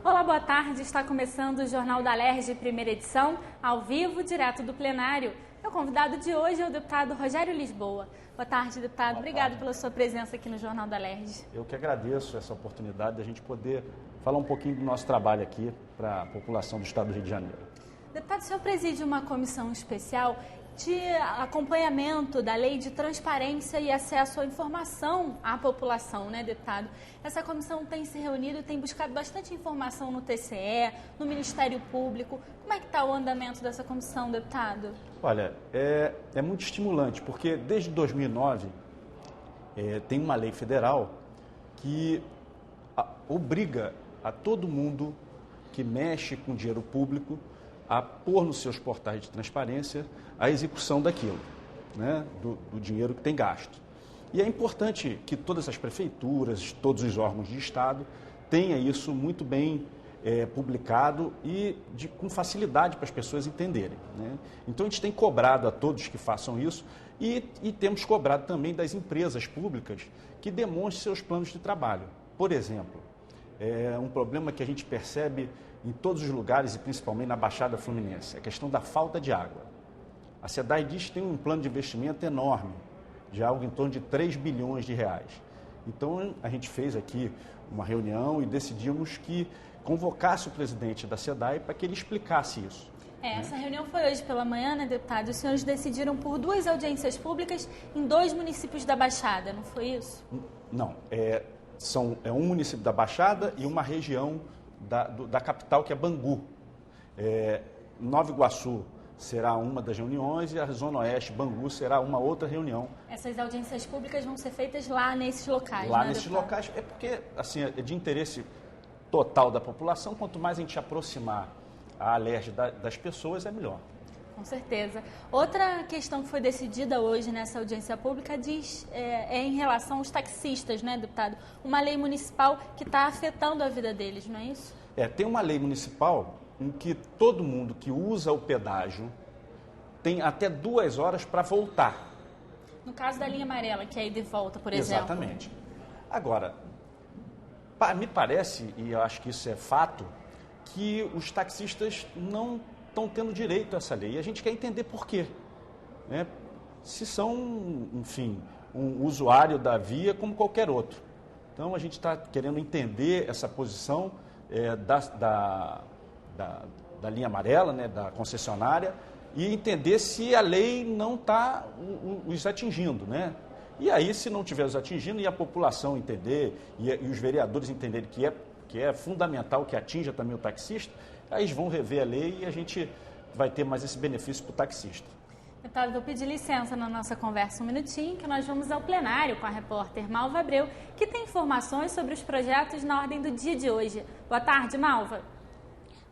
Olá, boa tarde. Está começando o Jornal da Alerj, primeira edição, ao vivo, direto do plenário. Meu convidado de hoje é o deputado Rogério Lisboa. Boa tarde, deputado. Obrigado pela sua presença aqui no Jornal da Alerj. Eu que agradeço essa oportunidade de a gente poder falar um pouquinho do nosso trabalho aqui para a população do estado do Rio de Janeiro. Deputado, o senhor preside uma comissão especial de acompanhamento da lei de transparência e acesso à informação à população, né, deputado? Essa comissão tem se reunido e tem buscado bastante informação no TCE, no Ministério Público. Como é que está o andamento dessa comissão, deputado? Olha, é muito estimulante, porque desde 2009 tem uma lei federal que obriga a todo mundo que mexe com dinheiro público a pôr nos seus portais de transparência a execução daquilo, né, do dinheiro que tem gasto. E é importante que todas as prefeituras, todos os órgãos de Estado tenham isso muito bem publicado e com facilidade para as pessoas entenderem, né? Então a gente tem cobrado a todos que façam isso e temos cobrado também das empresas públicas que demonstrem seus planos de trabalho. Por exemplo, um problema que a gente percebe em todos os lugares e principalmente na Baixada Fluminense, a questão da falta de água. A SEDAI diz que tem um plano de investimento enorme, de algo em torno de 3 bilhões de reais. Então a gente fez aqui uma reunião e decidimos que convocasse o presidente da SEDAI para que ele explicasse isso. Essa reunião foi hoje pela manhã, né, deputado? Os senhores decidiram por 2 audiências públicas em 2 municípios da Baixada, não foi isso? Não, é um município da Baixada e uma região da capital, que é Bangu. Nova Iguaçu será uma das reuniões e a Zona Oeste, Bangu, será uma outra reunião. Essas audiências públicas vão ser feitas lá nesses locais, Lá né, nesses deputado? locais, porque assim, é de interesse total da população, quanto mais a gente aproximar a Alerj das pessoas, é melhor. Com certeza. Outra questão que foi decidida hoje nessa audiência pública é em relação aos taxistas, né, deputado? Uma lei municipal que está afetando a vida deles, não é isso? Tem uma lei municipal em que todo mundo que usa o pedágio tem até 2 horas para voltar. No caso da linha amarela, que é ida e volta, por exemplo. Exatamente. Agora, me parece, e eu acho que isso é fato, que os taxistas não estão tendo direito a essa lei. E a gente quer entender por quê, né? Se são, enfim, um usuário da via como qualquer outro. Então, a gente está querendo entender essa posição da linha amarela, né, da concessionária, e entender se a lei não está os atingindo, né? E aí, se não estiver os atingindo, e a população entender, e os vereadores entenderem que é fundamental que atinja também o taxista, aí eles vão rever a lei e a gente vai ter mais esse benefício para o taxista. Deputado, vou pedir licença na nossa conversa um minutinho, que nós vamos ao plenário com a repórter Malva Abreu, que tem informações sobre os projetos na ordem do dia de hoje. Boa tarde, Malva.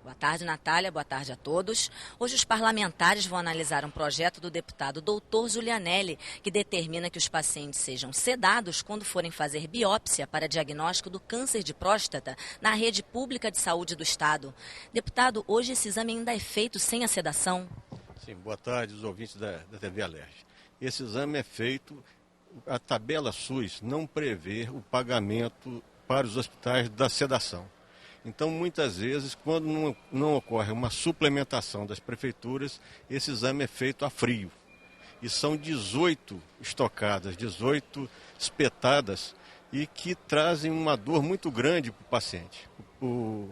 Boa tarde, Natália. Boa tarde a todos. Hoje os parlamentares vão analisar um projeto do deputado Dr. Giulianelli, que determina que os pacientes sejam sedados quando forem fazer biópsia para diagnóstico do câncer de próstata na rede pública de saúde do Estado. Deputado, hoje esse exame ainda é feito sem a sedação? Sim, boa tarde, os ouvintes da TV Alerj. Esse exame é feito, a tabela SUS não prevê o pagamento para os hospitais da sedação. Então, muitas vezes, quando não ocorre uma suplementação das prefeituras, esse exame é feito a frio. E são 18 estocadas, 18 espetadas, e que trazem uma dor muito grande para o paciente. O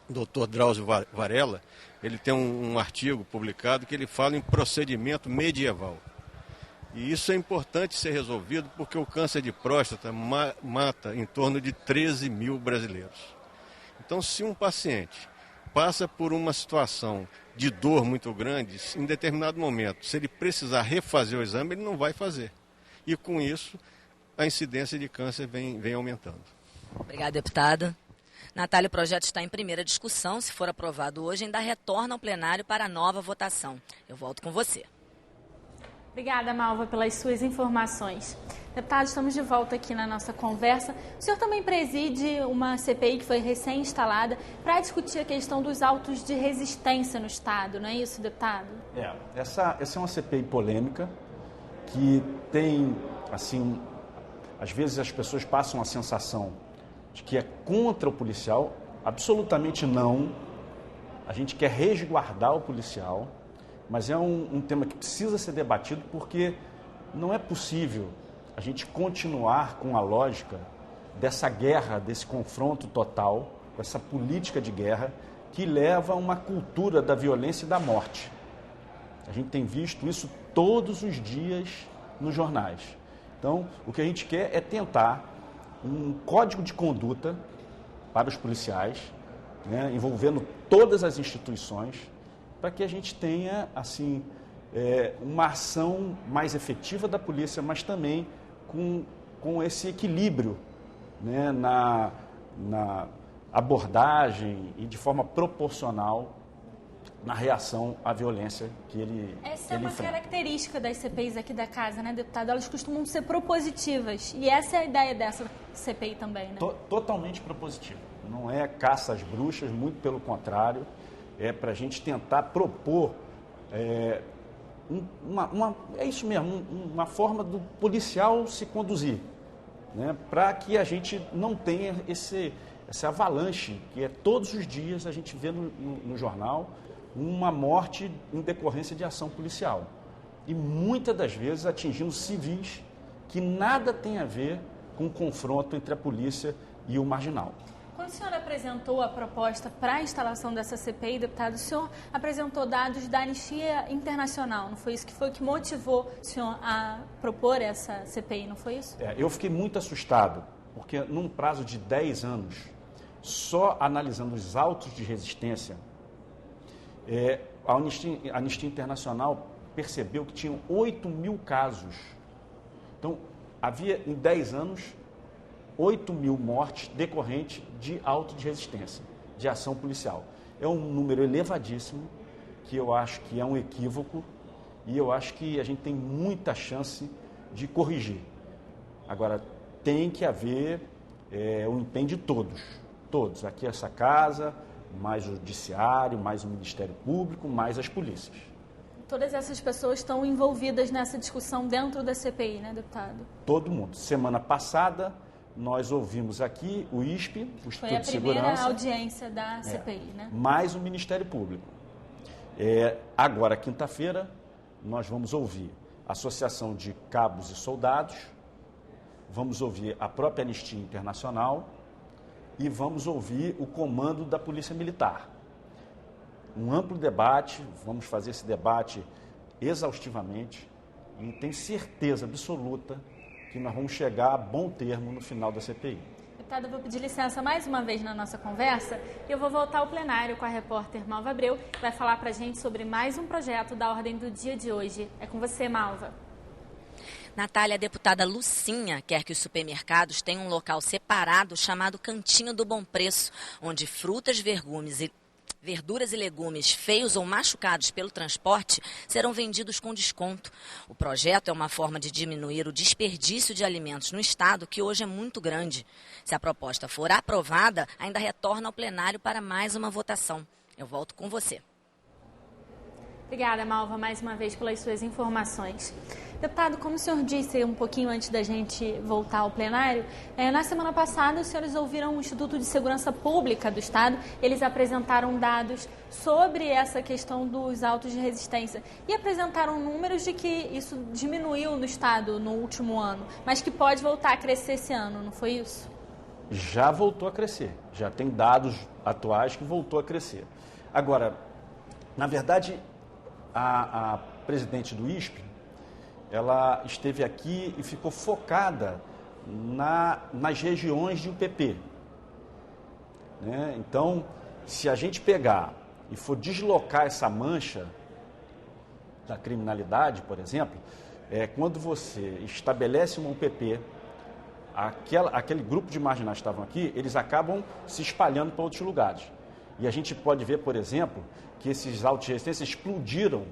Dr. Drauzio Varela, ele tem um artigo publicado que ele fala em procedimento medieval. E isso é importante ser resolvido porque o câncer de próstata mata em torno de 13 mil brasileiros. Então, se um paciente passa por uma situação de dor muito grande, em determinado momento, se ele precisar refazer o exame, ele não vai fazer. E com isso, a incidência de câncer vem aumentando. Obrigada, deputada. Natália, o projeto está em primeira discussão. Se for aprovado hoje, ainda retorna ao plenário para nova votação. Eu volto com você. Obrigada, Malva, pelas suas informações. Deputado, estamos de volta aqui na nossa conversa. O senhor também preside uma CPI que foi recém-instalada para discutir a questão dos autos de resistência no Estado, não é isso, deputado? Essa é uma CPI polêmica que tem, assim, às vezes as pessoas passam a sensação de que é contra o policial. Absolutamente não. A gente quer resguardar o policial, mas é um tema que precisa ser debatido porque não é possível a gente continuar com a lógica dessa guerra, desse confronto total, com essa política de guerra que leva a uma cultura da violência e da morte. A gente tem visto isso todos os dias nos jornais. Então, o que a gente quer é tentar um código de conduta para os policiais, né, envolvendo todas as instituições, para que a gente tenha, assim, uma ação mais efetiva da polícia, mas também com esse equilíbrio, né, na abordagem e de forma proporcional na reação à violência que ele Essa é ele uma enfrenta. característica das CPIs aqui da casa, né, deputado? Elas costumam ser propositivas. E essa é a ideia dessa CPI também, né? Totalmente propositivo. Não é caça às bruxas, muito pelo contrário. É para a gente tentar propor é isso mesmo, uma forma do policial se conduzir, né, para que a gente não tenha esse avalanche, que é todos os dias a gente vê no jornal uma morte em decorrência de ação policial. E muitas das vezes atingindo civis que nada tem a ver com o confronto entre a polícia e o marginal. Quando o senhor apresentou a proposta para a instalação dessa CPI, deputado, o senhor apresentou dados da Anistia Internacional, não foi isso? Que foi o que motivou o senhor a propor essa CPI, não foi isso? Eu fiquei muito assustado, porque num prazo de 10 anos, só analisando os autos de resistência, a Anistia Internacional percebeu que tinham 8.000 casos. Então, havia em 10 anos 8.000 mortes decorrentes de auto de resistência, de ação policial. É um número elevadíssimo, que eu acho que é um equívoco e eu acho que a gente tem muita chance de corrigir. Agora, tem que haver o empenho de todos. Aqui essa casa, mais o judiciário, mais o Ministério Público, mais as polícias. Todas essas pessoas estão envolvidas nessa discussão dentro da CPI, né, deputado? Todo mundo. Semana passada, nós ouvimos aqui o ISP, o Instituto de Segurança. Foi a primeira audiência da CPI, né? Mais o Ministério Público. Agora, quinta-feira, nós vamos ouvir a Associação de Cabos e Soldados, vamos ouvir a própria Anistia Internacional e vamos ouvir o comando da Polícia Militar. Um amplo debate, vamos fazer esse debate exaustivamente e tenho certeza absoluta que nós vamos chegar a bom termo no final da CPI. Deputado, eu vou pedir licença mais uma vez na nossa conversa e eu vou voltar ao plenário com a repórter Malva Abreu, que vai falar para a gente sobre mais um projeto da ordem do dia de hoje. É com você, Malva. Natália, a deputada Lucinha quer que os supermercados tenham um local separado chamado Cantinho do Bom Preço, onde frutas, verduras e legumes feios ou machucados pelo transporte serão vendidos com desconto. O projeto é uma forma de diminuir o desperdício de alimentos no estado, que hoje é muito grande. Se a proposta for aprovada, ainda retorna ao plenário para mais uma votação. Eu volto com você. Obrigada, Malva, mais uma vez pelas suas informações. Deputado, como o senhor disse um pouquinho antes da gente voltar ao plenário, na semana passada os senhores ouviram o Instituto de Segurança Pública do Estado. Eles apresentaram dados sobre essa questão dos autos de resistência e apresentaram números de que isso diminuiu no Estado no último ano, mas que pode voltar a crescer esse ano, não foi isso? Já voltou a crescer, já tem dados atuais que voltou a crescer. Agora, na verdade, a presidente do ISP, ela esteve aqui e ficou focada nas regiões de UPP. Né? Então, se a gente pegar e for deslocar essa mancha da criminalidade, por exemplo, quando você estabelece uma UPP, aquele grupo de marginais que estavam aqui, eles acabam se espalhando para outros lugares. E a gente pode ver, por exemplo, que esses autos de resistência explodiram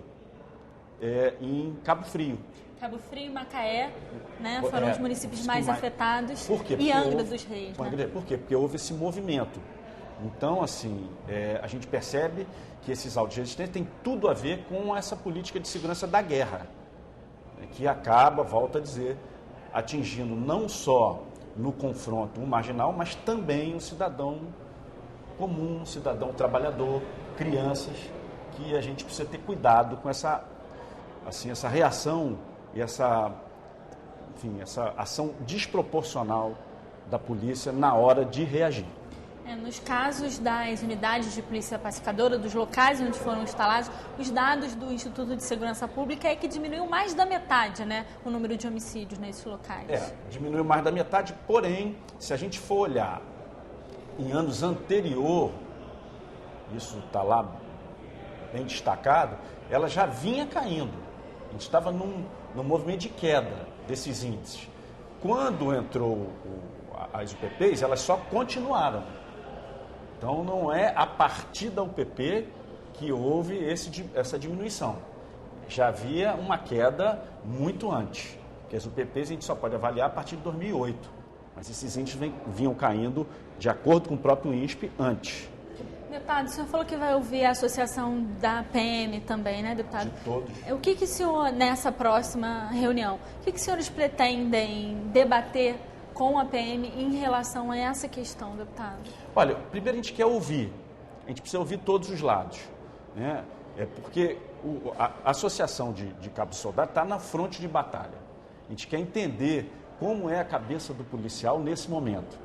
em Cabo Frio. Cabo Frio e Macaé, né, foram os municípios mais afetados. Por quê? E Angra dos Reis. Né? Por quê? Porque houve esse movimento. Então, assim, a gente percebe que esses autos de resistência têm tudo a ver com essa política de segurança da guerra, que acaba, volto a dizer, atingindo não só no confronto o marginal, mas também o cidadão comum, cidadão trabalhador, crianças, que a gente precisa ter cuidado com essa reação e essa ação desproporcional da polícia na hora de reagir. Nos casos das unidades de polícia pacificadora, dos locais onde foram instalados, os dados do Instituto de Segurança Pública é que diminuiu mais da metade, né, o número de homicídios nesses locais. Diminuiu mais da metade, porém, se a gente for olhar em anos anteriores, isso está lá bem destacado, ela já vinha caindo. A gente estava num movimento de queda desses índices. Quando entrou as UPPs, elas só continuaram. Então, não é a partir da UPP que houve essa diminuição. Já havia uma queda muito antes, porque as UPPs a gente só pode avaliar a partir de 2008. Mas esses índices vinham caindo, de acordo com o próprio INSP, antes. Deputado, o senhor falou que vai ouvir a associação da PM também, né, deputado? De todos. O que o senhor, nessa próxima reunião, o que os senhores pretendem debater com a PM em relação a essa questão, deputado? Olha, primeiro a gente quer ouvir. A gente precisa ouvir todos os lados, né? Porque a associação de Cabo Soldado está na fronte de batalha. A gente quer entender como é a cabeça do policial nesse momento.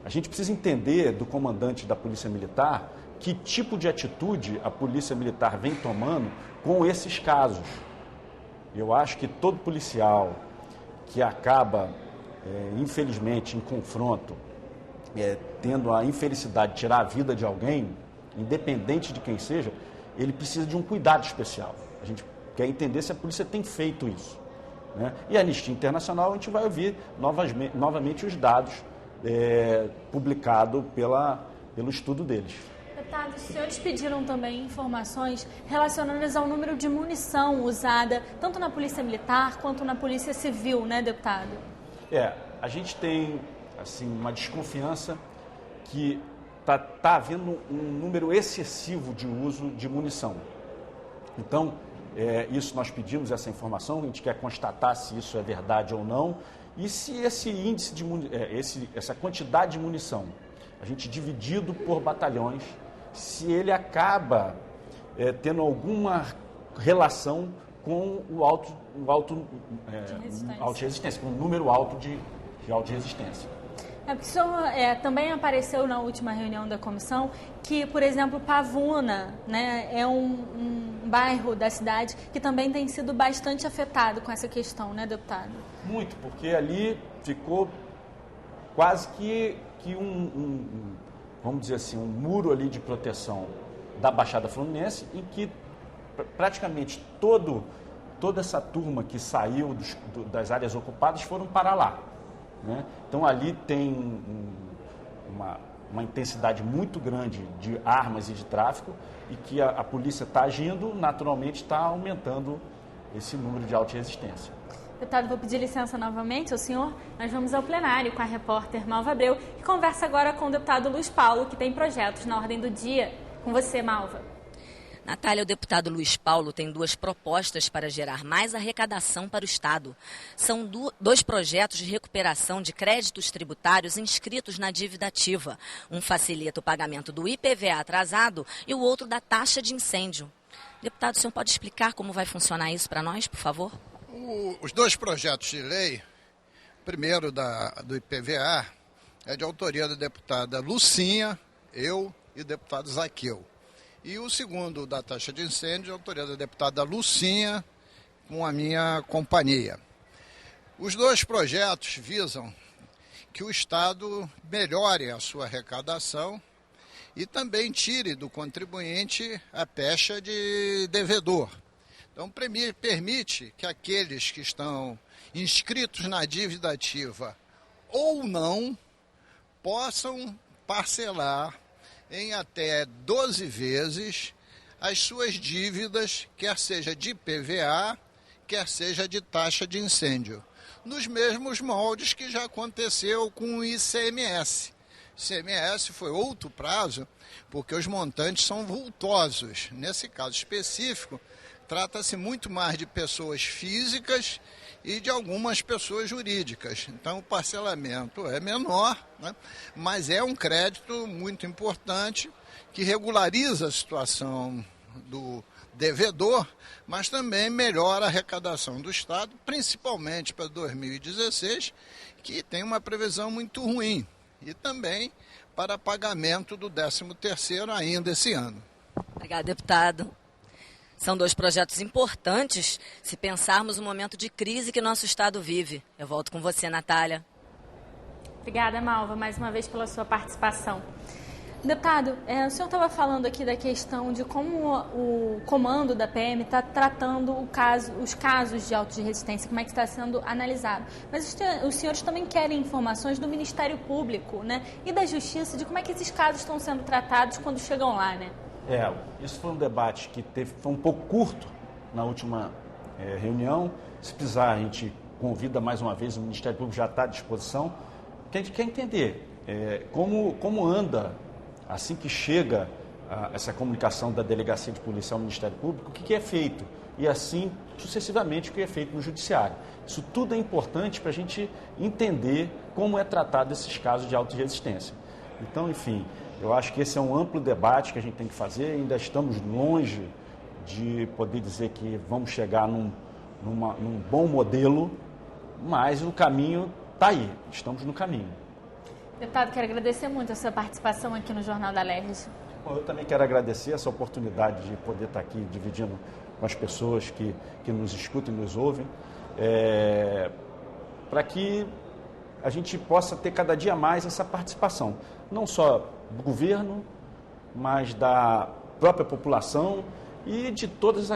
A gente precisa entender do comandante da Polícia Militar que tipo de atitude a Polícia Militar vem tomando com esses casos. Eu acho que todo policial que acaba, infelizmente, em confronto, tendo a infelicidade de tirar a vida de alguém, independente de quem seja, ele precisa de um cuidado especial. A gente quer entender se a polícia tem feito isso, né? E a Anistia Internacional, a gente vai ouvir novamente os dados publicados pelo estudo deles. Deputado, os senhores pediram também informações relacionadas ao número de munição usada tanto na Polícia Militar quanto na Polícia Civil, né, deputado? A gente tem assim, uma desconfiança que está havendo um número excessivo de uso de munição. Então, isso nós pedimos essa informação, a gente quer constatar se isso é verdade ou não, e se esse índice essa quantidade de munição, a gente dividido por batalhões, se ele acaba tendo alguma relação com o alto resistência, com o número alto de alta resistência. Porque o senhor também apareceu na última reunião da comissão que, por exemplo, Pavuna, né, é um bairro da cidade que também tem sido bastante afetado com essa questão, né, deputado? Muito, porque ali ficou quase que vamos dizer assim, um muro ali de proteção da Baixada Fluminense, em que praticamente toda essa turma que saiu das áreas ocupadas foram para lá, né? Então ali tem uma intensidade muito grande de armas e de tráfico e que a polícia está agindo, naturalmente está aumentando esse número de alta resistência. Deputado, vou pedir licença novamente ao senhor. Nós vamos ao plenário com a repórter Malva Abreu, que conversa agora com o deputado Luiz Paulo, que tem projetos na ordem do dia. Com você, Malva. Natália, o deputado Luiz Paulo tem duas propostas para gerar mais arrecadação para o Estado. São dois projetos de recuperação de créditos tributários inscritos na dívida ativa. Um facilita o pagamento do IPVA atrasado e o outro da taxa de incêndio. Deputado, o senhor pode explicar como vai funcionar isso para nós, por favor? Os dois projetos de lei, primeiro do IPVA, é de autoria da deputada Lucinha, eu e o deputado Zaqueu. E o segundo, da taxa de incêndio, é autoria da deputada Lucinha, com a minha companhia. Os dois projetos visam que o Estado melhore a sua arrecadação e também tire do contribuinte a pecha de devedor. Então, permite que aqueles que estão inscritos na dívida ativa ou não possam parcelar em até 12 vezes as suas dívidas, quer seja de IPVA, quer seja de taxa de incêndio, nos mesmos moldes que já aconteceu com o ICMS. ICMS foi outro prazo, porque os montantes são vultosos. Nesse caso específico, trata-se muito mais de pessoas físicas e de algumas pessoas jurídicas. Então, o parcelamento é menor, né? Mas é um crédito muito importante que regulariza a situação do devedor, mas também melhora a arrecadação do Estado, principalmente para 2016, que tem uma previsão muito ruim, e também para pagamento do 13º ainda esse ano. Obrigada, deputado. São 2 projetos importantes se pensarmos o momento de crise que nosso Estado vive. Eu volto com você, Natália. Obrigada, Malva, mais uma vez pela sua participação. Deputado, o senhor estava falando aqui da questão de como o comando da PM está tratando os casos de autos de resistência, como é que está sendo analisado. Mas os senhores também querem informações do Ministério Público, né, e da Justiça, de como é que esses casos estão sendo tratados quando chegam lá, né? Isso foi um debate que foi um pouco curto na última reunião. Se precisar, a gente convida mais uma vez, o Ministério Público já está à disposição. A gente quer entender como anda, assim que chega essa comunicação da Delegacia de Polícia ao Ministério Público, o que é feito e assim sucessivamente o que é feito no Judiciário. Isso tudo é importante para a gente entender como é tratado esses casos de autorresistência. Então, enfim, eu acho que esse é um amplo debate que a gente tem que fazer. Ainda estamos longe de poder dizer que vamos chegar num bom modelo, mas o caminho está aí, estamos no caminho. Deputado, quero agradecer muito a sua participação aqui no Jornal da Alerj. Bom, eu também quero agradecer essa oportunidade de poder estar aqui dividindo com as pessoas que nos escutam e nos ouvem, para que a gente possa ter cada dia mais essa participação, não só do governo, mas da própria população e de todas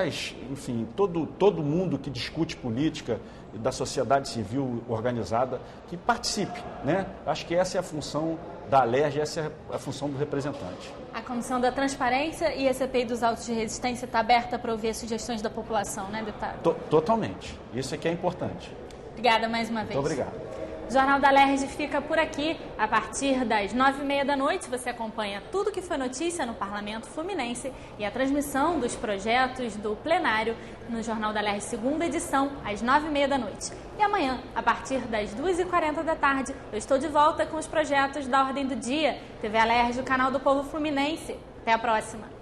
todo mundo que discute política, da sociedade civil organizada, que participe, né? Acho que essa é a função da Alerj, essa é a função do representante. A Comissão da Transparência e a CPI dos autos de resistência está aberta para ouvir as sugestões da população, né, deputado? Totalmente. Isso é que é importante. Obrigada mais uma vez. Muito obrigado. O Jornal da Alerj fica por aqui. A partir das 9h30 da noite, você acompanha tudo que foi notícia no Parlamento Fluminense e a transmissão dos projetos do plenário no Jornal da Alerj, segunda edição, às 9h30 da noite. E amanhã, a partir das 2h40 da tarde, eu estou de volta com os projetos da Ordem do Dia. TV Alerj, o canal do povo fluminense. Até a próxima.